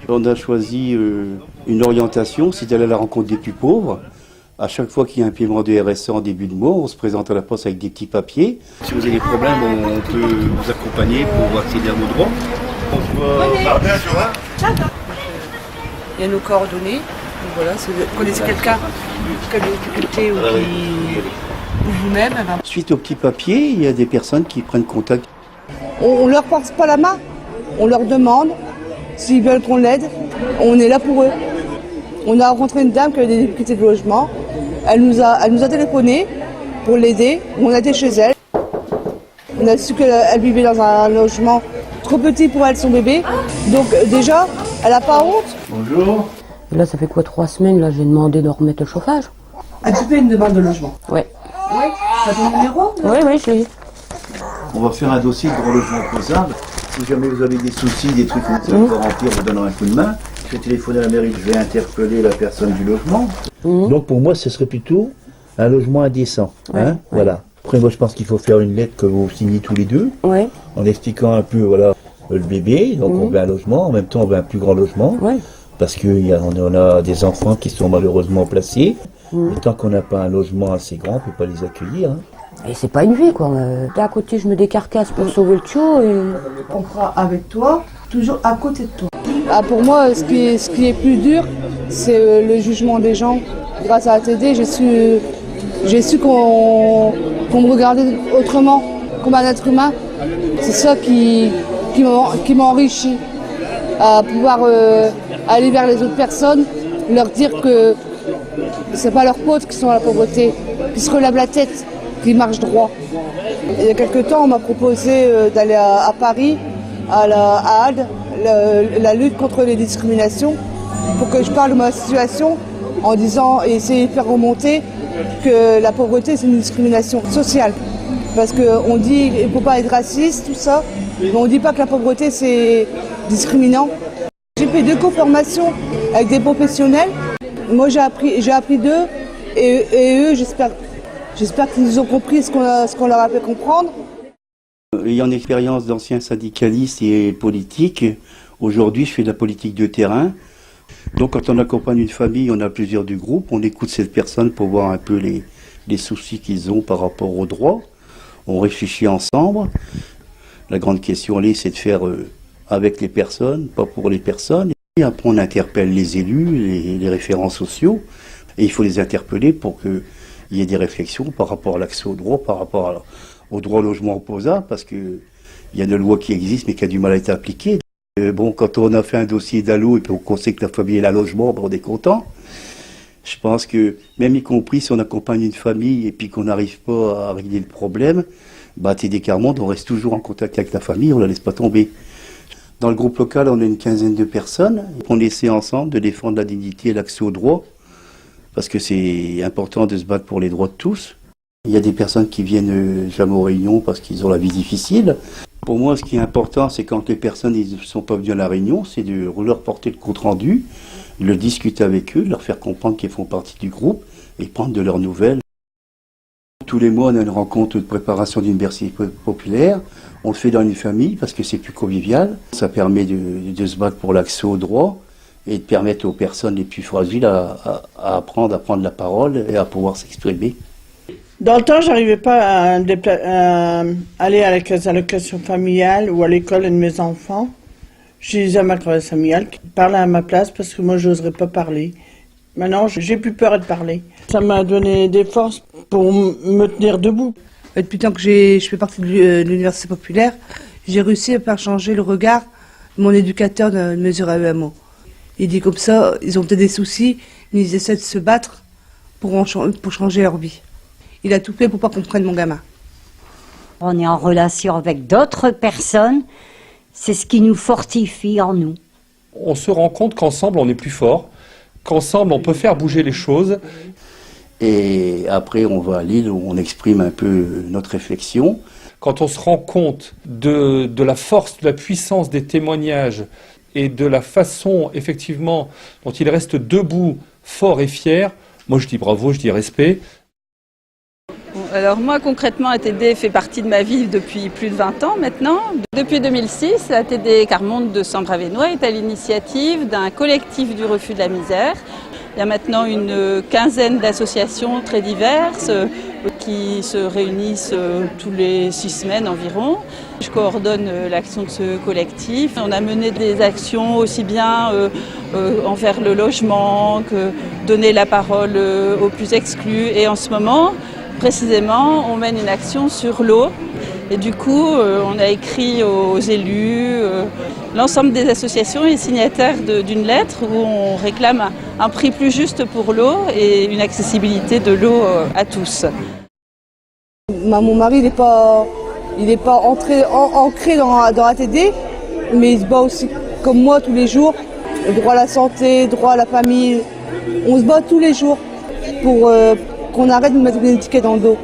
On a choisi une orientation, c'est d'aller à la rencontre des plus pauvres. À chaque fois qu'il y a un paiement de RSA en début de mois, on se présente à la poste avec des petits papiers. Si vous avez des problèmes, on peut vous accompagner pour accéder à vos droits. Il y a nos coordonnées. Donc voilà, si vous connaissez quelqu'un qui a des difficultés ou vous-même. Suite aux petits papiers, il y a des personnes qui prennent contact. On leur force pas la main, on leur demande s'ils veulent qu'on l'aide. On est là pour eux. On a rencontré une dame qui avait des difficultés de logement. Elle nous a téléphoné pour l'aider. On a été chez elle. On a su qu'elle vivait dans un logement trop petit pour elle, son bébé. Donc déjà, elle n'a pas honte. Bonjour. Et là, ça fait quoi, 3 semaines, là, j'ai demandé de remettre le chauffage. Ah, tu fais une demande de logement? Ouais. Oui. T'as ton numéro? Oui, je l'ai. On va faire un dossier de droit logement opposable. Si jamais vous avez des soucis, des trucs comme ça, on va remplir, on vous donnera un coup de main. Je vais téléphoner à la mairie, je vais interpeller la personne du logement. Donc pour moi, ce serait plutôt un logement indécent. Hein, voilà. Après, moi, je pense qu'il faut faire une lettre que vous signez tous les deux, en expliquant un peu, voilà, le bébé. Donc on veut un logement, en même temps on veut un plus grand logement, parce qu'on a des enfants qui sont malheureusement placés. Et tant qu'on n'a pas un logement assez grand, on ne peut pas les accueillir. Hein. Et c'est pas une vie, quoi. D'à côté, je me décarcasse pour sauver le tuyau et... On fera avec toi, toujours à côté de toi. Ah, pour moi, ce qui est plus dur, c'est le jugement des gens. Grâce à ATD, j'ai su qu'on me regardait autrement, comme un être humain. C'est ça qui m'a enrichi, à pouvoir aller vers les autres personnes, leur dire que c'est pas leurs potes qui sont à la pauvreté, qui se relèvent la tête, qui marchent droit. Il y a quelque temps, on m'a proposé d'aller à Paris, à ALD, la lutte contre les discriminations, pour que je parle de ma situation en disant et essayer de faire remonter que la pauvreté c'est une discrimination sociale. Parce qu'on dit qu'il ne faut pas être raciste, tout ça, mais on ne dit pas que la pauvreté c'est discriminant. J'ai fait 2 co-formations avec des professionnels. Moi j'ai appris d'eux et eux j'espère qu'ils nous ont compris ce qu'on leur a fait comprendre. Ayant une expérience d'ancien syndicaliste et politique, aujourd'hui je fais de la politique de terrain. Donc quand on accompagne une famille, on a plusieurs du groupe, on écoute cette personne pour voir un peu les soucis qu'ils ont par rapport aux droits. On réfléchit ensemble. La grande question, c'est de faire avec les personnes, pas pour les personnes. Et après on interpelle les élus, les référents sociaux, et il faut les interpeller pour qu'il y ait des réflexions par rapport à l'accès aux droits, par rapport au droit au logement opposable, parce qu'il y a une loi qui existe mais qui a du mal à être appliquée. Quand on a fait un dossier d'allo et puis qu'on sait que la famille est à logement, on est content. Je pense que, même y compris si on accompagne une famille et puis qu'on n'arrive pas à régler le problème, TD Carmonde, on reste toujours en contact avec la famille, on ne la laisse pas tomber. Dans le groupe local, on a une quinzaine de personnes. On essaie ensemble de défendre la dignité et l'accès aux droits, parce que c'est important de se battre pour les droits de tous. Il y a des personnes qui viennent jamais aux réunions parce qu'ils ont la vie difficile. Pour moi, ce qui est important, c'est quand les personnes ne sont pas venues à la réunion, c'est de leur porter le compte-rendu, le discuter avec eux, leur faire comprendre qu'ils font partie du groupe et prendre de leurs nouvelles. Tous les mois, on a une rencontre de préparation d'une bercerie populaire. On le fait dans une famille parce que c'est plus convivial. Ça permet de se battre pour l'accès aux droits et de permettre aux personnes les plus fragiles à apprendre à prendre la parole et à pouvoir s'exprimer. Dans le temps, j'arrivais pas à aller à la caisse d'allocation familiale ou à l'école de mes enfants. Je disais à ma caisse familiale qui parlait à ma place parce que moi, je n'oserais pas parler. Maintenant, j'ai plus peur de parler. Ça m'a donné des forces pour me tenir debout. Depuis le temps que je fais partie de l'université populaire, j'ai réussi à faire changer le regard de mon éducateur de mesure AEMO. Il dit comme ça, ils ont peut-être des soucis, mais ils essaient de se battre pour changer leur vie. Il a tout fait pour pas qu'on prenne mon gamin. On est en relation avec d'autres personnes, c'est ce qui nous fortifie en nous. On se rend compte qu'ensemble on est plus fort, qu'ensemble on peut faire bouger les choses. Et après on va à Lille où on exprime un peu notre réflexion. Quand on se rend compte de la force, de la puissance des témoignages et de la façon effectivement dont il reste debout, fort et fier, moi je dis bravo, je dis respect. Alors moi concrètement ATD fait partie de ma vie depuis plus de 20 ans maintenant. Depuis 2006, ATD Carmonde de Sambre-Avesnois est à l'initiative d'un collectif du refus de la misère. Il y a maintenant une quinzaine d'associations très diverses qui se réunissent tous les 6 semaines environ. Je coordonne l'action de ce collectif. On a mené des actions aussi bien envers le logement que donner la parole aux plus exclus. Et en ce moment, précisément, on mène une action sur l'eau. Et du coup, on a écrit aux élus. L'ensemble des associations est signataire d'une lettre où on réclame un prix plus juste pour l'eau et une accessibilité de l'eau à tous. Mon mari, il n'est pas ancré dans ATD, mais il se bat aussi comme moi tous les jours. Le droit à la santé, le droit à la famille. On se bat tous les jours pour qu'on arrête de mettre des étiquettes dans le dos.